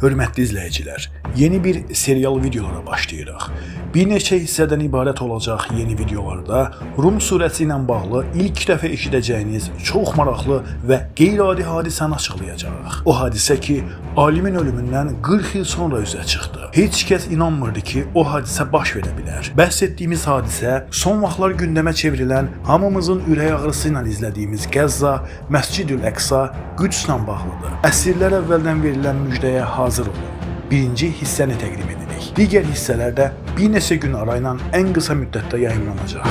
Hörmətli izləyicilər, yeni bir serial videolara başlayırıq. Bir neçə hissədən ibarət olacaq yeni videolarda Rum surəsi ilə bağlı ilk dəfə eşidəcəyiniz çox maraqlı və qeyri-adi hadisəni açıqlayacağıq. O hadisə ki, alimin ölümündən 40 il sonra üzə çıxdı. Heç kəs inanmırdı ki, o hadisə baş verə bilər. Bəhs etdiyimiz hadisə son vaxtlar gündəmə çevrilən, hamımızın ürək ağrısı ilə izlədiyimiz Qəzza, Məscid-ül Əqsa, Qüdslə bağlıdır. Əsrlər əvvəldən verilən müjdəyə hazır olun. Birinci hissəni təqdim edirik. Digər hissələrdə bir neçə gün arayla ən qısa müddətdə yayımlanacaq.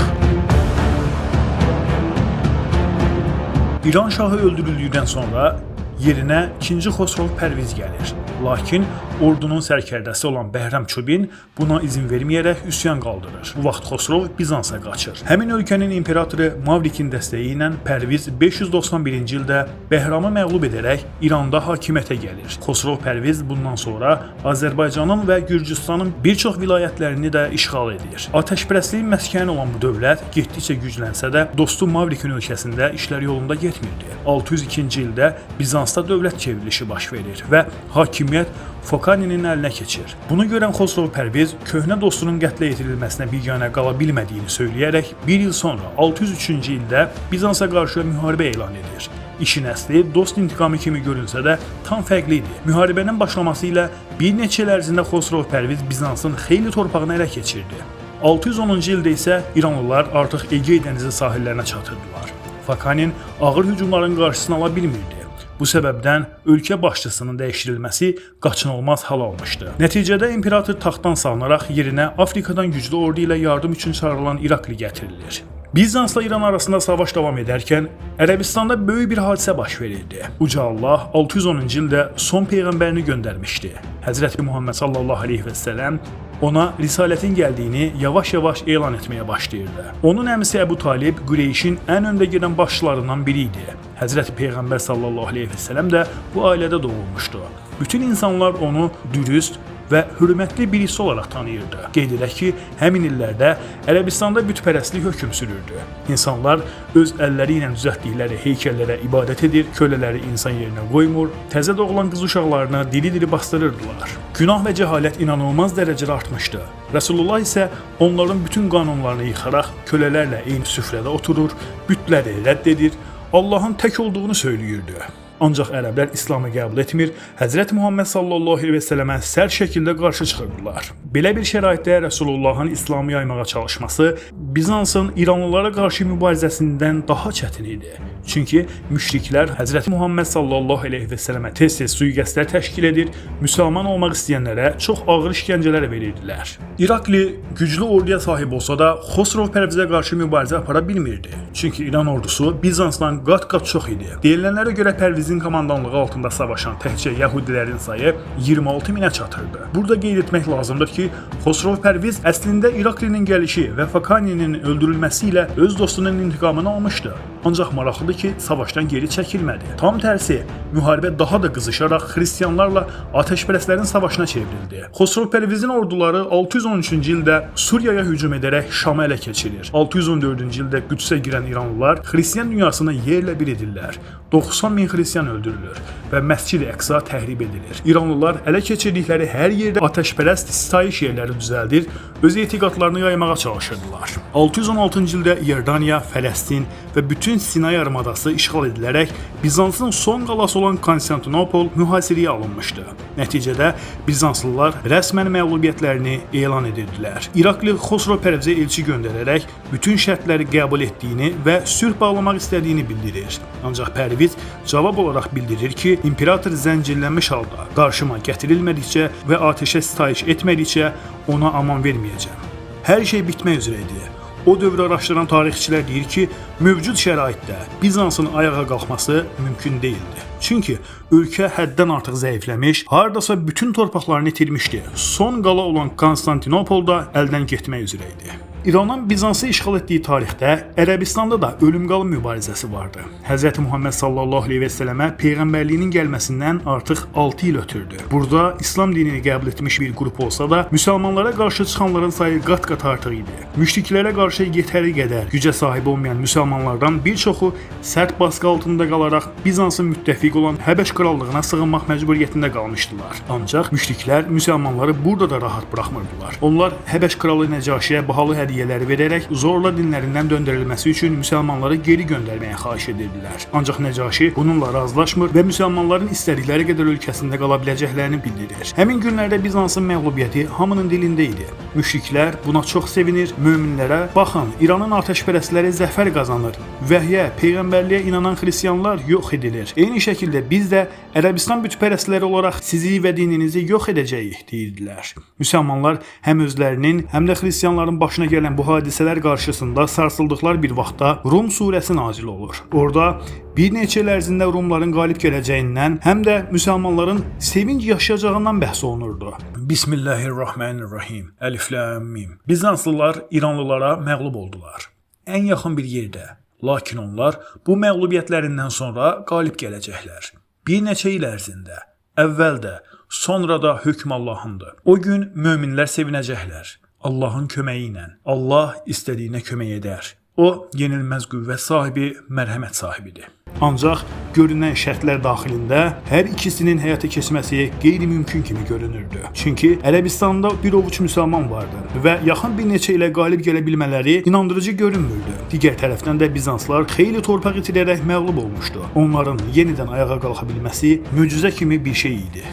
İran şahı öldürüldükdən sonra yerinə 2-ci Xosrov Pərviz gəlir. Lakin ordunun sərkərdəsi olan Bəhrəm Çubin buna izin verməyərək üsyan qaldırır. Bu vaxt Xosrov Bizansa qaçır. Həmin ölkənin imperatoru Mavrikin dəstəyi ilə Pərviz 591-ci ildə Bəhramı məğlub edərək İranda hakimiyyətə gəlir. Xosrov Pərviz bundan sonra Azərbaycanın və Gürcüstanın bir çox vilayətlərini də işğal edir. Atəşpərəstliyin məskəni olan bu dövlət getdikcə güclənsə də dostu Mavrikin ölkəsində işlər yolunda getmirdi. 602-ci ildə Bizansda dövlət çevrilişi baş verir və hakimiyyət Fokaninin əlinə keçir. Bunu görən Xosrov Pərviz köhnə dostunun qətlə yetirilməsinə biganə qala bilmədiyini söyləyərək bir il sonra 603-cü ildə Bizansa qarşı müharibə elan edir. İşin əsli dost intiqamı kimi görünsə də tam fərqli idi. Müharibənin başlaması ilə bir neçə il ərzində Xosrov Pərviz Bizansın xeyli torpağını ələ keçirdi. 610-cu ildə isə İranlılar artıq Egey dənizi sahillərinə çatırdılar. Fokanin ağır hücumların qarşısını ala bilmirdi. Bu səbəbdən ölkə başçısının dəyişdirilməsi qaçınılmaz hal almışdı. Nəticədə imperator taxtdan salınaraq yerinə Afrikadan güclü ordu ilə yardım üçün çağrılan İrakli gətirilir. Bizansla İran arasında savaş davam edərkən Ərəbistanda böyük bir hadisə baş verirdi. Uca Allah 610-cu ildə son peyğəmbərini göndərmişdi. Həzrəti Muhammed sallallahu aleyhi və səlləm ona risalətin gəldiyini yavaş-yavaş elan etməyə başlayırdı. Onun əmisi Əbu Talib Qureyşin ən öndə gedən başçılarından biri idi. Həzrəti Peyğəmbər sallallahu aleyhi və səlləm də bu ailədə doğulmuşdu. Bütün insanlar onu dürüst və hörmətli birisi olaraq tanıyırdı. Qeyd edək ki, həmin illərdə Ərəbistanda bütpərəstlik hökm sürürdü. İnsanlar öz əlləri ilə düzəltdikləri heykəllərə ibadət edir, kölələri insan yerinə qoymur, təzə doğulan qız uşaqlarını diri-diri bastırırdılar. Günah və cəhalət inanılmaz dərəcədə artmışdı. Rəsulullah isə onların bütün qanunlarını yıxaraq kölələrlə eyni süfrədə oturur, bütləri rədd edir, Allahın tək olduğunu söyləyirdi. Ancaq ərəblər İslamı qəbul etmir, Həzrət Muhammed sallallahu aleyhi və səlləmə sərt şəkildə qarşı çıxırdılar. Belə bir şəraitdə Rəsulullahın İslamı yaymağa çalışması Bizansın İranlılara qarşı mübarizəsindən daha çətin idi. Çünki müşriklər Həzrət Muhammed sallallahu aleyhi və səlləmə tez-tez sui-qəsdlər təşkil edir, müsəlman olmaq istəyənlərə çox ağır işgəncələr verirdilər. İrakli güclü orduya sahib olsa da Xosrov Pərvizə qarşı mübarizə apara bilmirdi. Çünki İran ordusu Bizansdan qat-qat çox idi. Deyilənlərə görə Pərvizin komandanlığı altında savaşan təkcə Yahudilərin sayı 26 minə çatırdı. Burada qeyd etmək lazımdır ki, Xosrov Pərviz əslində İraklinin gəlişi və Fokaninin öldürülməsi ilə öz dostunun intiqamını almışdı. Ancaq maraqlıdır ki, savaşdan geri çəkilmədi. Tam tərsi, müharibə daha da qızışaraq xristianlarla atəşpərəstlərin savaşına çevrildi. Xosrov Pərvizin orduları 613-cü ildə Suriyaya hücum edərək Şamı ələ keçirir. 614-cü ildə Qüdsə girən İranlılar xristian dünyasını yerlə bir edirlər. 90 min xristian öldürülür və Məscid-i Əqsa təhrib edilir. İranlılar ələ keçirdikləri hər yerdə atəşpərəst sitayiş yerləri düzəldir, öz etiqadlarını yaymağa çalışırdılar. 616-cı ildə Yordaniya, Fələstin və bütün Sinay yarımadası işğal edilərək Bizansın son qalası olan Konstantinopol mühasirəyə alınmışdı. Nəticədə Bizanslılar rəsmən məğlubiyyətlərini elan edirdilər. İrakli Xosrov Pərvizə elçi göndərərək bütün şərtləri qəbul etdiyini və sülh bağlamaq istədiyini bildirir. Ancaq Pərviz cavab olaraq bildirir ki, imperator zəncirlənmiş halda qarşıma gətirilmədikcə və atəşə sitayiş etmədikcə ona aman verməyəcəm. Hər şey bitmək üzrə idi. O dövrü araşdıran tarixçilər deyir ki, mövcud şəraitdə Bizansın ayağa qalxması mümkün deyildi. Çünki ölkə həddən artıq zəifləmiş, hardasa bütün torpaqlarını itirmişdi. Son qala olan Konstantinopol da əldən getmək üzrə idi. İranın Bizans'ı işğal etdiyi tarixdə Ərəbistanda da ölüm-qalım mübarizəsi vardı. Hz. Muhammed sallallahu əleyhi və səlləmə peyğəmbərliyinin gəlməsindən artıq 6 il ötürdü. Burada İslam dinini qəbul etmiş bir qrup olsa da, müsəlmanlara qarşı çıxanların sayı qat-qat artıq idi. Müşriklərə qarşı yetəri qədər gücə sahib olmayan müsəlmanlardan bir çoxu sərt baskı altında qalaraq Bizansın müttəfiq olan Həbəş krallığına sığınmaq məcburiyyətində qalmışdılar. Ancaq müşriklər müsəlmanları burada da rahat buraxmırdılar. Onlar Həbəş kralı Nəcaşiyə bahalı hədiyyələr verərək zorla dinlərindən döndürülməsi üçün müsəlmanları geri göndərməyə xahiş edirdilər. Ancaq Nəcaşi bununla razılaşmır və müsəlmanların istədikləri qədər ölkəsində qala biləcəklərini bildirir. Həmin günlərdə Bizansın məğlubiyyəti hamının dilində idi. Müşriklər buna çox sevinir, möminlərə baxın, İranın atəşpərəstləri zəfər qazanır, vəhyə, peyğəmbərliyə inanan xristianlar yox edilir. Eyni şəkildə biz də Ərəbistan bütpərəstləri olaraq sizi və dininizi yox edəcəyik deyirdilər. Müsəlmanlar həm özlərinin, həm də xristianların başına gələn bu hadisələr qarşısında sarsıldıqları bir vaxtda Rum surəsi nazil olur. Orada bir neçə il ərzində Rumların qalib gələcəyindən, həm də müsəlmanların sevinc yaşayacağından bəhs olunurdu. Bismillahirrahmanirrahim. Əlif lam mim. Bizanslılar İranlılara məğlub oldular. Ən yaxın bir yerdə. Lakin onlar bu məğlubiyyətlərindən sonra qalib gələcəklər. Bir neçə il ərzində. Əvvəldə, sonra da hökm Allahındır. O gün möminlər sevinəcəklər. Allahın köməyi ilə. Allah istədiyinə kömək edər. O, yenilməz qüvvət sahibi, mərhəmət sahibidir. Ancaq görünən şərtlər daxilində hər ikisinin həyata keçməsi qeyri-mümkün kimi görünürdü. Çünki Ərəbistanda bir ovuc müsəlman vardı və yaxın bir neçə ilə qalib gələ bilmələri inandırıcı görünmürdü. Digər tərəfdən də Bizanslar xeyli torpaq itirərək məğlub olmuşdu. Onların yenidən ayağa qalxa bilməsi möcüzə kimi bir şey idi.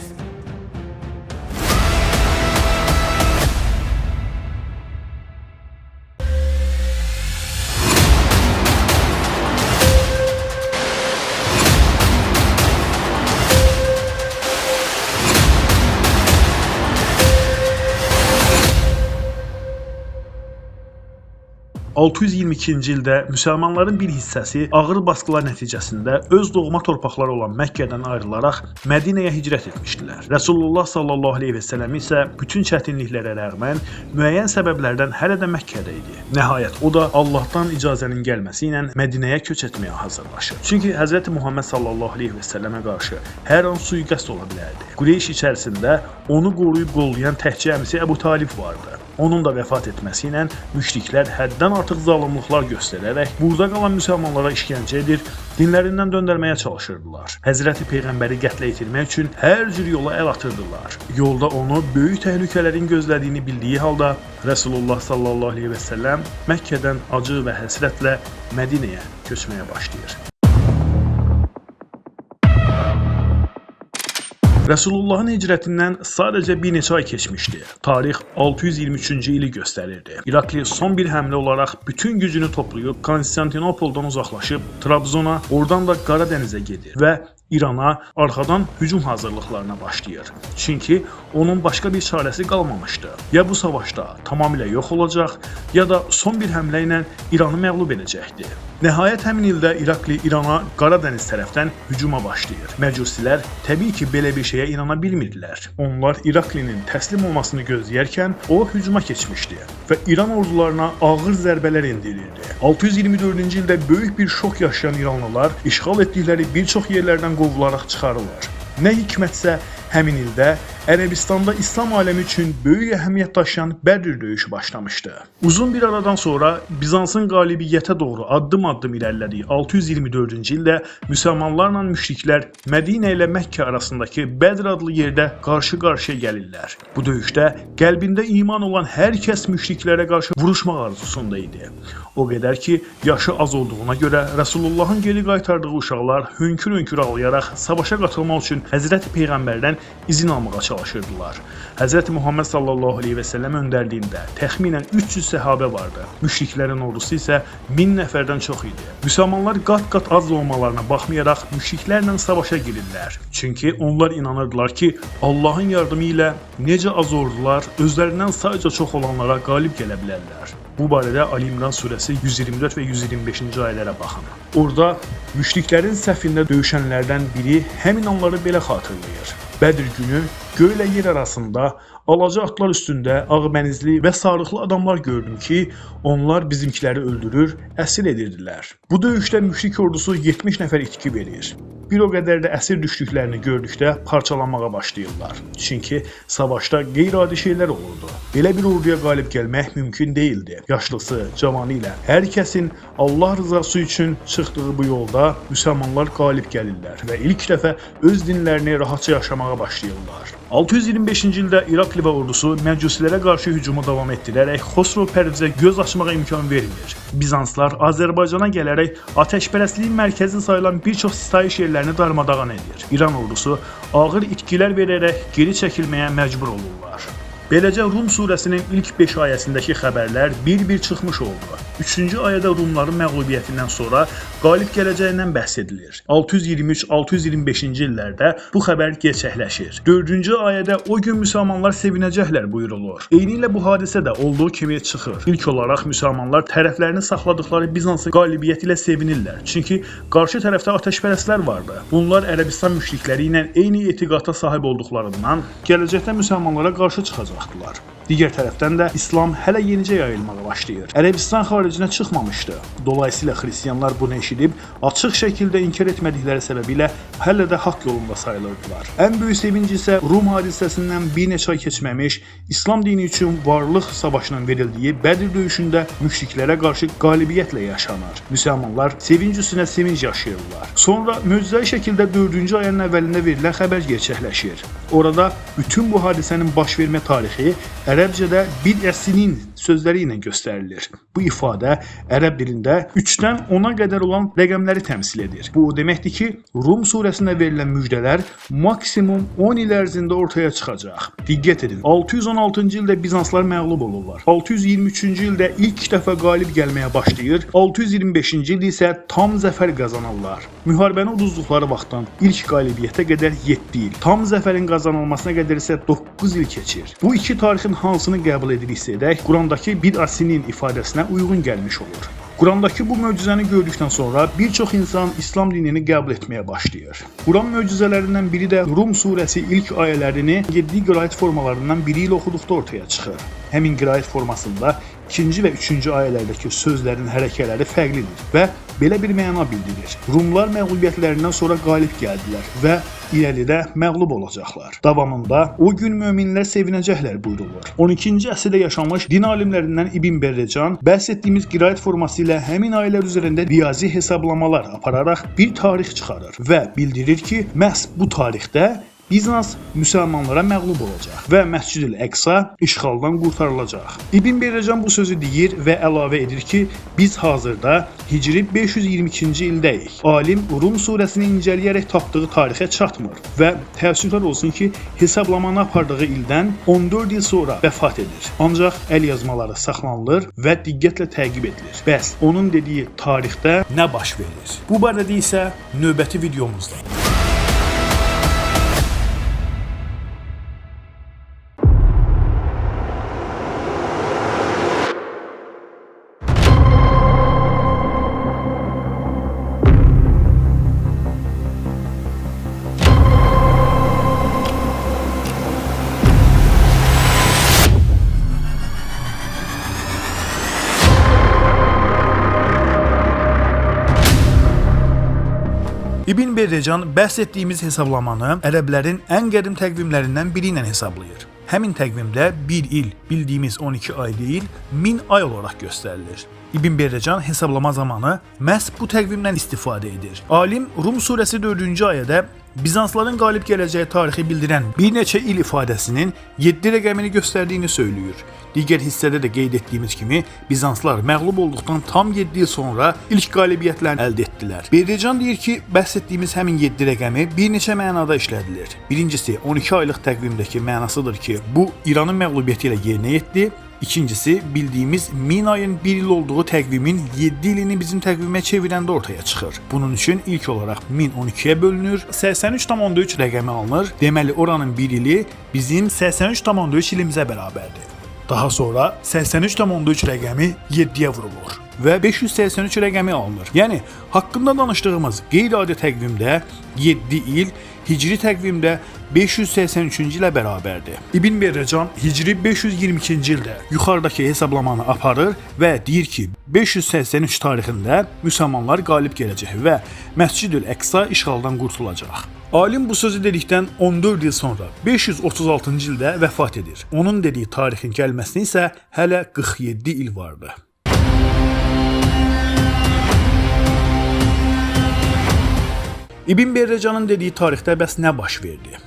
...622-ci ildə müsəlmanların bir hissəsi ağır basqılar nəticəsində öz doğma torpaqları olan Məkkədən ayrılaraq Mədinəyə hicrət etmişdilər. Rasulullah sallallahu əleyhi və səlləm isə bütün çətinliklərə rəğmən müəyyən səbəblərdən hələ də Məkkədə idi. Nəhayət o da Allahdan icazənin gəlməsi ilə Mədinəyə köç etməyə hazırlaşır. Çünki Hz. Muhammed sallallahu əleyhi və səlləmə qarşı hər an sui-qəsd ola bilərdi. Qureyş içərisində onu qoruyub qollayan təkcə əmisi Əbu Talib vardı. Onun da vəfat etməsi ilə müşriklər həddən artıq zalımlıqlar göstərərək burada qalan müsəlmanlara işgəncə edir, dinlərindən döndərməyə çalışırdılar. Həzrəti Peyğəmbəri qətlə yetirmək üçün hər cür yola əl atırdılar. Yolda onu böyük təhlükələrin gözlədiyini bildiyi halda Rasulullah sallallahu əleyhi və səlləm Məkkədən acı və həsrətlə Mədinəyə köçməyə başlayır. Resulullahın hicrətindən sadəcə bir neçə ay keçmişdi. Tarix 623-cü ili göstərirdi. İrakli son bir həmlə olaraq bütün gücünü toplayıb Konstantinopoldan uzaqlaşıb Trabzona, oradan da Qara dənizə gedir və İrana arxadan hücum hazırlıqlarına başlayır. Çünki onun başqa bir çarəsi qalmamışdı. Ya bu savaşda tamamilə yox olacaq, ya da son bir həmlə ilə İranı məğlub edəcəkdi. Nəhayət həmin ildə İrakli İrana Qara dəniz tərəfdən hücuma başlayır. Məcusilər təbii ki, belə bir şeyə inana bilmirdilər. Onlar İraklinin təslim olmasını gözləyərkən o hücuma keçmişdi və İran ordularına ağır zərbələr endirildi. 624-cü ildə böyük bir şok yaşayan İranlılar işğal etdikləri bir çox yerlərdən qovularaq çıxarılır. Nə hikmətsə həmin ildə Ərəbistanda İslam aləmi üçün böyük əhəmiyyət daşıyan Bədr döyüşü başlamışdı. Uzun bir aradan sonra Bizansın qalibiyyətə doğru addım-addım irəlilədiyi 624-cü ildə müsəlmanlarla müşriklər Mədinə ilə Məkkə arasındakı Bədr adlı yerdə qarşı-qarşıya gəlirlər. Bu döyüşdə qəlbində iman olan hər kəs müşriklərə qarşı vuruşmaq arzusunda idi. O qədər ki, yaşı az olduğuna görə Rasulullahın geri qaytardığı uşaqlar hönkür-hönkür ağlayaraq savaşa qatılmaq üçün Həzrəti Peyğəmbərdən izin almağa çalışırdılar. Hz. Muhammed sallallahu aleyhi və səlləm öndərliyində təxminən 300 səhabə vardı. Müşriklərin ordusu isə 1000 nəfərdən çox idi. Müsəlmanlar qat-qat az olmalarına baxmayaraq müşriklərlə savaşa girirlər. Çünki onlar inanırdılar ki, Allahın yardımı ilə necə az ordular özlərindən sayca çox olanlara qalib gələ bilərlər. Bu barədə Ali İmran surəsi 124 və 125-ci ayələrə baxın. Orada müşriklərin səfində döyüşənlərdən biri həmin onları belə xatırlayır. Bədr günü göylə yer arasında Alaca atlar üstündə ağbənizli və sarıqlı adamlar gördüm ki, onlar bizimkiləri öldürür, əsir edirdilər. Bu döyüşdə müşrik ordusu 70 nəfər itki verir. Bir o qədər də əsir düşdüklərini gördükdə parçalanmağa başlayırlar. Çünki savaşda qeyri-adi şeylər olurdu. Belə bir orduya qalib gəlmək mümkün değildi. Yaşlısı, cavanı ilə hər kəsin Allah rızası üçün çıxdığı bu yolda müsəlmanlar qalib gəlirlər və ilk dəfə öz dinlərini rahatca yaşamağa başlayırlar. 625-ci ildə İraq Liva ordusu Məcusilərə qarşı hücumu davam etdirərək Xosrov Pərvizə göz açmağa imkan vermir. Bizanslar Azərbaycana gələrək atəşpərəstliyin mərkəzi sayılan bir çox sitayiş yerlərini darmadağın edir. İran ordusu ağır itkilər verərək geri çəkilməyə məcbur olurlar. Beləcə Rum surəsinin ilk 5 ayəsindəki xəbərlər bir-bir çıxmış oldu. 3-cü ayədə Rumların məğlubiyyətindən sonra qalib gələcəyindən bəhs edilir. 623-625-ci illərdə bu xəbər gerçəkləşir. 4-cü ayədə o gün müsəlmanlar sevinəcəklər buyurulur. Eynilə bu hadisə də olduğu kimi çıxır. İlk olaraq müsəlmanlar tərəflərini saxladıkları Bizansın qalibiyyəti ilə sevinirlər. Çünki qarşı tərəfdə atəşpərəstlər vardı. Bunlar Ərəbistan müşrikləri ilə eyni etiqada sahib olduqlarından gələcəkdə müsəlmanlara qarşı çıxacaq. Digər tərəfdən də İslam hələ yenicə yayılmağa başlayır. Ərəbistan xaricinə çıxmamışdı. Dolayısıyla xristianlar bunu eşidib açıq şəkildə inkar etmədikləri səbəbilə hələ də haqq yolunda sayılırdılar. Ən böyük sevinc isə Rum hadisəsindən bir neçə ay keçməmiş İslam dini üçün varlıq savaşının verildiyi Bədir döyüşündə müşriklərə qarşı qalibiyyətlə yaşanır. Müsəlmanlar sevinc üstünə sevinc yaşayırlar. Sonra möcüzəli şəkildə 4-cü ayın əvvəlində verilən xəbər gerçəkləşir. Orada bütün bu hadisənin baş vermə tarixi Ərəbcədə bid'əsinin sözləri ilə göstərilir. Bu ifadə ərəb dilində 3-dən 10-a qədər olan rəqəmləri təmsil edir. Bu o deməkdir ki, Rum surəsində verilən müjdələr maksimum 10 il ərzində ortaya çıxacaq. Diqqət edin, 616-cı ildə Bizanslar məğlub olurlar. 623-cü ildə ilk dəfə qalib gəlməyə başlayır. 625-ci ildə isə tam zəfər qazanırlar. Müharibəni uduzduqları vaxtdan ilk qalibiyyətə qədər 7 il, tam zəfərin qazanılmasına qədər isə 9 il keçir. Bu iki tarixin hansını qəbul ediriksə edək, Qurandakı bid'əsinin ifadəsinə uyğun gəlmiş olur. Qurandakı bu möcüzəni gördükdən sonra bir çox insan İslam dinini qəbul etməyə başlayır. Quran möcüzələrindən biri də Rum surəsi ilk ayələrini 7 qiraət formalarından biri ilə oxuduqda ortaya çıxır. Həmin qiraət formasında 2-ci və 3-cü ayələrdəki sözlərin hərəkələri fərqlidir və belə bir məna bildirir. Rumlar məğlubiyyətlərindən sonra qalib gəldilər və irəlidə məğlub olacaqlar. Davamında o gün möminlər sevinəcəklər buyurulur. 12-ci əsrdə yaşamış din alimlərindən İbn Berrecan bəhs etdiyimiz qiraət forması ilə həmin ayələr üzərində riyazi hesablamalar apararaq bir tarix çıxarır və bildirir ki, məhz bu tarixdə Bizans müsəlmanlara məğlub olacaq və Məscid-ül Əqsa işğaldan qurtarılacaq. İbn Berrecan bu sözü deyir və əlavə edir ki, biz hazırda Hicri 522-ci ildəyik. Alim Rum surəsini incələyərək tapdığı tarixə çatmır və təəssüflər olsun ki, hesablamanı apardığı ildən 14 il sonra vəfat edir. Ancaq əl yazmaları saxlanılır və diqqətlə təqib edilir. Bəs onun dediyi tarixdə nə baş verir? Bu barədə isə növbəti videomuzda. İbn Berrecan bəhs etdiyimiz hesablamanı ərəblərin ən qədim təqvimlərindən biri ilə hesablayır. Həmin təqvimdə 1 il, bildiyimiz 12 ay deyil, 1000 ay olaraq göstərilir. İbn Berrecan hesablama zamanı məhz bu təqvimdən istifadə edir. Alim Rum surəsi 4-cü ayədə Bizansların qalib gələcəyi tarixi bildirən bir neçə il ifadəsinin 7 rəqəmini göstərdiyini söylüyor. Digər hissədə də qeyd etdiyimiz kimi Bizanslar məğlub olduqdan tam 7 il sonra ilk qalibiyyətlərini əldə etdilər. Berrecan deyir ki, bəhs etdiyimiz həmin 7 rəqəmi bir neçə mənada işlədilir. Birincisi 12 aylıq təqvimdəki mənasıdır ki, bu İranın məğlubiyyəti ilə yerinə yetdi. İkincisi, bildiyimiz 1000 ayın 1 il olduğu təqvimin 7 ilini bizim təqvimə çevirəndə ortaya çıxır. Bunun üçün ilk olaraq 1012-yə bölünür, 83,3 rəqəmi alınır. Deməli, oranın 1 ili bizim 83,3 ilimizə bərabərdir. Daha sonra 83,3 rəqəmi 7-yə vurulur. və 583 rəqəmi alınır. Yəni haqqında danışdığımız qeyri-adi təqvimdə 7 il, hicri təqvimdə 583-cü ilə bərabərdir. İbn Berrecan hicri 522-ci ildə yuxarıdakı hesablamanı aparır və deyir ki, 583 tarixində müsəlmanlar qalib gələcək və Məscid-ül-Əqsa işğaldan qurtulacaq. Alim bu sözü dedikdən 14 il sonra 536-cı ildə vəfat edir. Onun dediyi tarixin gəlməsinə isə hələ 47 il vardı. İbn Berrecanın dediyi tarixdə bəs nə baş verdi?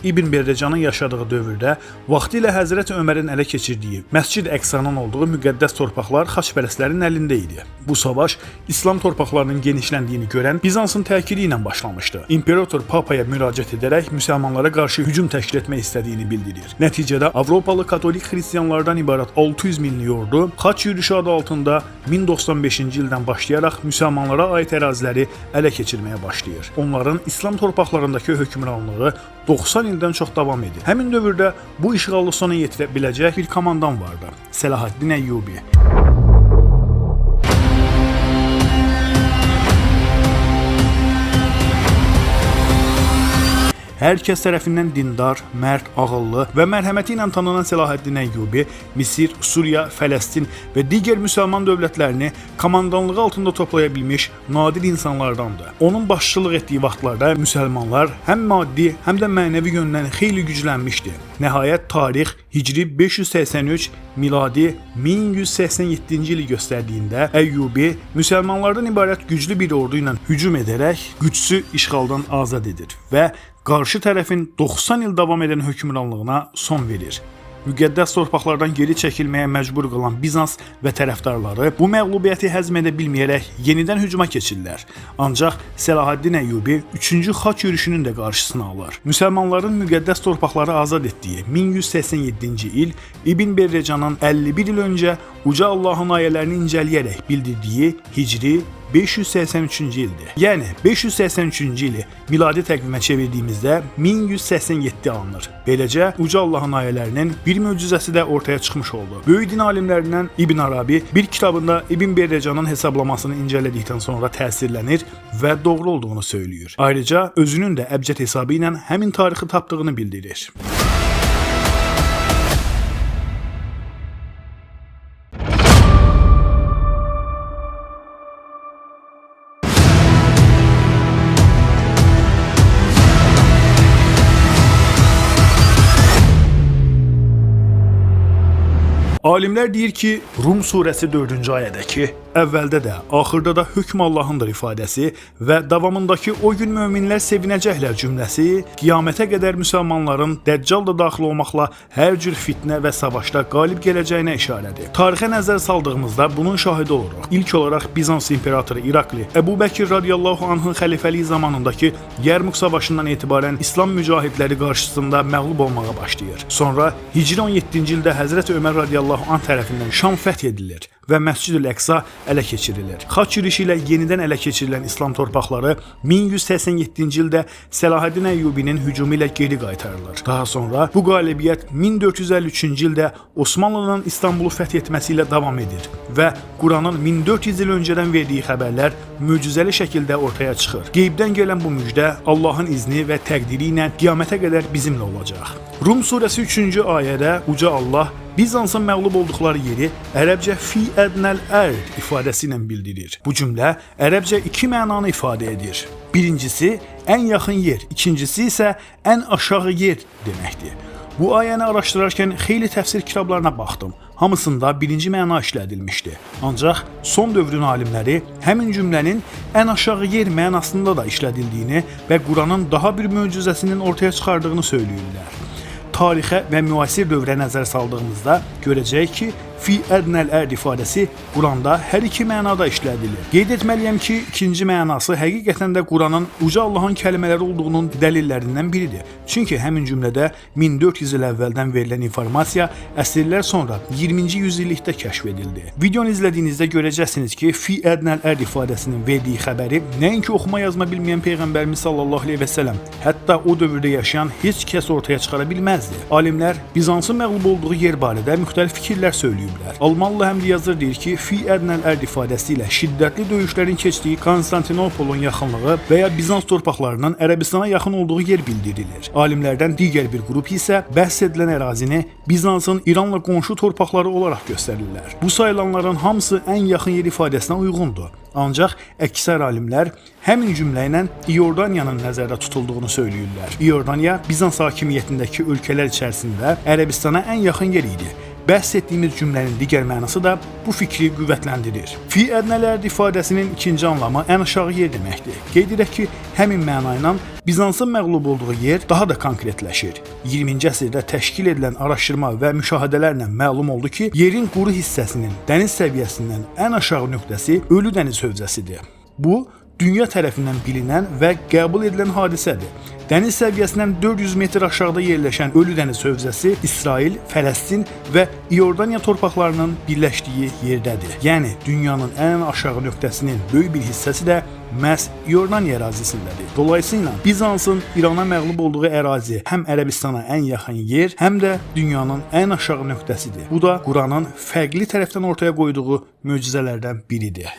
İbn Berrecanın yaşadığı dövrdə vaxtilə Həzrət Ömərin ələ keçirdiyi Məscid-Əqsanın olduğu müqəddəs torpaqlar xaçpərəstlərin əlində idi. Bu savaş İslam torpaqlarının genişləndiyini görən Bizansın təkidi ilə başlamışdı. İmperator Papaya müraciət edərək müsəlmanlara qarşı hücum təşkil etmək istədiyini bildirir. Nəticədə Avropalı katolik xristianlardan ibarət 600 minlik ordu xaç yürüyüşü adı altında 1095-ci ildən başlayaraq müsəlmanlara aid əraziləri ələ keçirməyə başlayır. Onların İslam torpaqlarındakı hökmranlığı 90 ildən çox davam edir. Həmin dövrdə bu işğalı sona yetirə biləcək bir komandan vardı. Selahaddin Əyyubi. Hər kəs tərəfindən dindar, mərd, ağıllı və mərhəməti ilə tanınan Selahaddin Əyyubi Misir, Suriya, Fələstin və digər müsəlman dövlətlərini komandanlığı altında toplaya bilmiş nadir insanlardandır. Onun başçılıq etdiyi vaxtlarda müsəlmanlar həm maddi, həm də mənəvi yöndən xeyli güclənmişdi. Nəhayət tarix hicri 583, miladi 1187-ci ili göstərdiyində Əyyubi müsəlmanlardan ibarət güclü bir ordu ilə hücum edərək qüdsü işğaldan azad edir və qarşı tərəfin 90 il davam edən hökmranlığına son verir. Müqəddəs torpaqlardan geri çəkilməyə məcbur qalan Bizans və tərəfdarları bu məğlubiyyəti həzm edə bilməyərək yenidən hücuma keçirlər. Ancaq Selahaddin Əyyubi 3-cü xaç yürüşünün də qarşısını alır. Müsəlmanların müqəddəs torpaqları azad etdiyi 1187-ci il İbn Berrecanın 51 il öncə uca Allahın ayələrini incələyərək bildirdiyi hicri 583-cü ildir. Yəni 583-cü ili miladi təqvimə çevirdiyimizdə 1187 alınır. Beləcə uca Allahın ayələrinin bir möcüzəsi də ortaya çıxmış oldu. Böyük din alimlərindən İbn Arabi bir kitabında İbn Berrecanın hesablamasını incələdikdən sonra təsirlənir və doğru olduğunu söyləyir. Ayrıca özünün də əbcəd hesabı ilə həmin tarixi tapdığını bildirir. Alimlər deyir ki, Rum surəsi 4-cü ayədəki əvvəldə də, axırda da hökm Allahındır ifadəsi və davamındakı o gün möminlər sevinəcəklər cümləsi qiyamətə qədər müsəlmanların Dəccal da daxil olmaqla hər cür fitnə və savaşda qalib gələcəyinə işarədir. Tarixə nəzər saldığımızda bunun şahidi oluruq. İlk olaraq Bizans imperatoru İrakli Əbu Bəkir radiyallahu anhın xəlifəliyi zamanındakı Yərmuk savaşından etibarən İslam mücahidləri qarşısında məğlub olmağa başlayır. Sonra hicri 17-ci ildə Həzrət Ömər radiyallahu anh tərəfindən Şam fəth edilir və Məscid-ül-Əqsa ələ keçirilir. Xaç yürüyüşü ilə yenidən ələ keçirilən İslam torpaqları 1187-ci ildə Selahaddin Əyyubinin hücumu ilə geri qaytarılır. Daha sonra bu qalibiyyət 1453-cü ildə Osmanlının İstanbulu fəth etməsi ilə davam edir və Quranın 1400 il öncədən verdiyi xəbərlər möcüzəli şəkildə ortaya çıxır. Qeybdən gələn bu müjdə Allahın izni və təqdiri ilə qiyamətə qədər bizimlə olacaq. Rum surəsi 3-cü ayədə uca Allah Bizansın məğlub olduqları yeri ərəbcə fi ədnəl ərd ifadəsi ilə bildirir. Bu cümlə ərəbcə iki mənanı ifadə edir. Birincisi ən yaxın yer, ikincisi isə ən aşağı yer deməkdir. Bu ayəni araşdırarkən xeyli təfsir kitablarına baxdım. Hamısında birinci məna işlədilmişdi. Ancaq son dövrün alimləri həmin cümlənin ən aşağı yer mənasında da işlədildiyini və Quranın daha bir möcüzəsinin ortaya çıxardığını söyləyirlər. Tarixə və müasir dövrə nəzər saldığımızda görəcəyik ki, fi ədnəl ərd ifadəsi Quranda hər iki mənada işlədilir. Qeyd etməliyəm ki, ikinci mənası həqiqətən də Quranın uca Allahın kəlmələri olduğunun dəlillərindən biridir. Çünki həmin cümlədə 1400 il əvvəldən verilən informasiya əsrlər sonra 20-ci yüzillikdə kəşf edildi. Videonu izlədiyinizdə görəcəksiniz ki, fi ədnəl ərd ifadəsinin verdiyi xəbəri nəinki oxuma yazma bilməyən Peyğəmbərimiz sallallahu əleyhi və səlləm, hətta o dövrdə yaşayan heç kəs ortaya çıxara bilməzdi. Alimlər Bizansın məğlub olduğu yer barədə müxtəlif fikirlər söylüyorlar. söyləyiblər. Almanlı həm də yazır deyir ki, fi ədnəl ərd ifadəsi ilə şiddətli döyüşlərin keçdiyi Konstantinopolun yaxınlığı və ya Bizans torpaqlarının Ərəbistana yaxın olduğu yer bildirilir. Alimlərdən digər bir qrup isə bəhs edilən ərazini Bizansın İranla qonşu torpaqları olaraq göstərirlər. Bu sayılanların hamısı ən yaxın yer ifadəsinə uyğundur. Ancaq əksər alimlər həmin cümlə ilə İordaniyanın nəzərdə tutulduğunu söyləyirlər. İordaniya Bizans hakimiyyətindəki ölkələr içərisində Ərəbistana ən yaxın yer idi. Bəhs etdiyimiz cümlənin digər mənası da bu fikri qüvvətləndirir. Fi ədnələr ifadəsinin ikinci anlamı ən aşağı yer deməkdir. Qeyd edək ki, həmin məna ilə Bizansın məğlub olduğu yer daha da konkretləşir. 20-ci əsrdə təşkil edilən araşdırma və müşahidələrlə məlum oldu ki, yerin quru hissəsinin dəniz səviyyəsindən ən aşağı nöqtəsi Ölü dəniz hövzəsidir. Bu, dünya tərəfindən bilinən və qəbul edilən hadisədir. Dəniz səviyyəsindən 400 metr aşağıda yerləşən Ölü dəniz hövzəsi İsrail, Fələstin və İordaniya torpaqlarının birləşdiyi yerdədir. Yəni, dünyanın ən aşağı nöqtəsinin böyük bir hissəsi də məhz İordaniya ərazisindədir. Dolayısıyla Bizansın İrana məğlub olduğu ərazi həm Ərəbistana ən yaxın yer, həm də dünyanın ən aşağı nöqtəsidir. Bu da Quranın fərqli tərəfdən ortaya qoyduğu möcüzələrdən biridir.